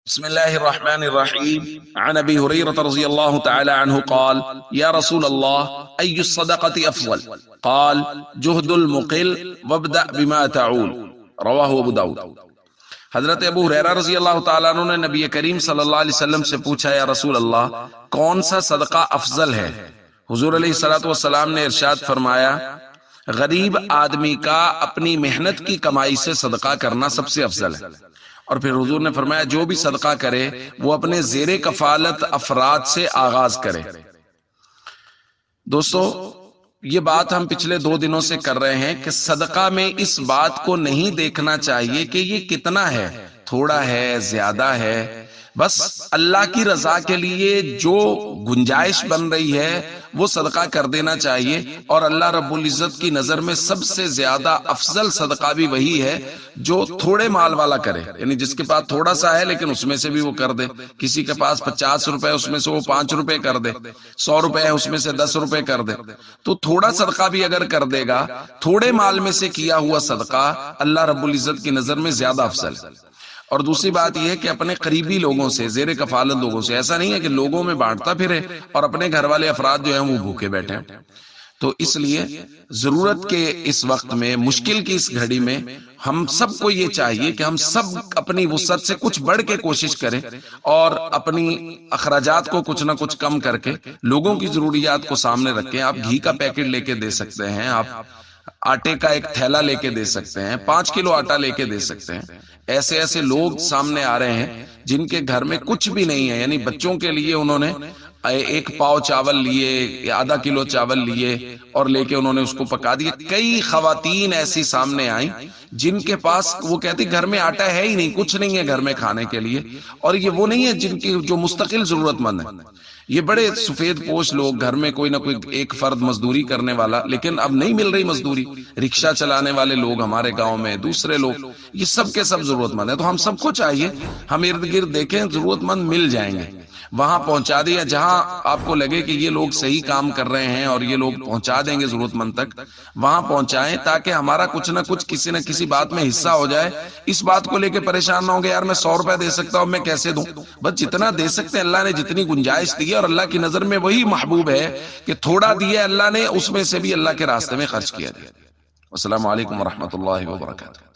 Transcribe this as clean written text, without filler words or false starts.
بسم الله الرحمن الرحيم عن أبي هريرة رضي الله تعالى عنه قال يا رسول الله أي الصدقة أفضل قال جهد المقل وابدأ بما تعول رواه ابو داود۔ حضرت ابو ہریرہ رضی اللہ تعالیٰ عنہ نے نبی کریم صلی اللہ علیہ وسلم سے پوچھا یا رسول اللہ کون سا صدقہ افضل ہے؟ حضور علیہ الصلوۃ والسلام نے ارشاد فرمایا غریب آدمی کا اپنی محنت کی کمائی سے صدقہ کرنا سب سے افضل ہے۔ اور پھر حضور نے فرمایا جو بھی صدقہ کرے وہ اپنے زیر کفالت افراد سے آغاز کرے۔ دوستو یہ بات ہم پچھلے 2 دنوں سے کر رہے ہیں کہ صدقہ میں اس بات کو نہیں دیکھنا چاہیے کہ یہ کتنا ہے، تھوڑا ہے، زیادہ ہے، بس اللہ کی رضا کے لیے جو گنجائش بن رہی ہے وہ صدقہ کر دینا چاہیے۔ اور اللہ رب العزت کی نظر میں سب سے زیادہ افضل صدقہ بھی وہی ہے جو تھوڑے مال والا کرے، یعنی جس کے پاس تھوڑا سا ہے لیکن اس میں سے بھی وہ کر دے۔ کسی کے پاس 50 روپے اس میں سے وہ 5 روپے کر دے، 100 روپے ہے اس میں سے 10 روپے کر دے۔ تو تھوڑا صدقہ بھی اگر کر دے گا، تھوڑے مال میں سے کیا ہوا صدقہ اللہ رب العزت کی نظر میں زیادہ افضل ہے۔ اور دوسری بات یہ ہے کہ اپنے قریبی لوگوں سے، زیر کفالت لوگوں سے، ایسا نہیں ہے کہ لوگوں میں بانٹتا پھرے اور اپنے گھر والے افراد جو ہیں وہ بھوکے بیٹھے ہیں۔ تو اس لیے ضرورت کے اس وقت میں، مشکل کی اس گھڑی میں، ہم سب کو یہ چاہیے کہ ہم سب اپنی وسعت سے کچھ بڑھ کے کوشش کریں اور اپنی اخراجات کو کچھ نہ کچھ کم کر کے لوگوں کی ضروریات کو سامنے رکھیں۔ آپ گھی کا پیکٹ لے کے دے سکتے ہیں، آپ آٹے کا ایک تھیلا لے کے دے سکتے ہیں، 5 کلو آٹا لے کے دے سکتے ہیں۔ ایسے ایسے لوگ سامنے آ رہے ہیں جن کے گھر میں کچھ بھی نہیں ہے، یعنی بچوں کے لیے انہوں نے 1 پاؤ چاول لیے، آدھا کلو چاول لیے اور لے کے انہوں نے اس کو پکا دیا۔ کئی خواتین ایسی سامنے آئیں جن کے پاس وہ کہتی گھر میں آٹا ہے ہی نہیں، کچھ نہیں ہے گھر میں کھانے کے لیے، اور یہ وہ نہیں ہے جن کی جو مستقل ضرورت مند ہے، یہ بڑے سفید پوش لوگ، گھر میں کوئی نہ کوئی ایک فرد مزدوری کرنے والا، لیکن اب نہیں مل رہی مزدوری، رکشہ چلانے والے لوگ ہمارے گاؤں میں، دوسرے لوگ، یہ سب کے سب ضرورت مند ہیں۔ تو ہم سب کو چاہیے ہم ارد گرد دیکھیں، ضرورت مند مل جائیں گے، وہاں پہنچا دیا جہاں آپ کو لگے کہ یہ لوگ صحیح کام کر رہے ہیں اور یہ لوگ پہنچا دیں گے ضرورت مند تک، وہاں پہنچائیں تاکہ ہمارا کچھ نہ کچھ کسی نہ کسی بات میں حصہ ہو جائے۔ اس بات کو لے کے پریشان نہ ہوں گے یار میں 100 روپے دے سکتا ہوں، میں کیسے دوں؟ بس جتنا دے سکتے ہیں، اللہ نے جتنی گنجائش دی ہے، اور اللہ کی نظر میں وہی محبوب ہے کہ تھوڑا دیا اللہ نے، اس میں سے بھی اللہ کے راستے میں خرچ کیا۔ السلام علیکم ورحمۃ اللہ وبرکاتہ۔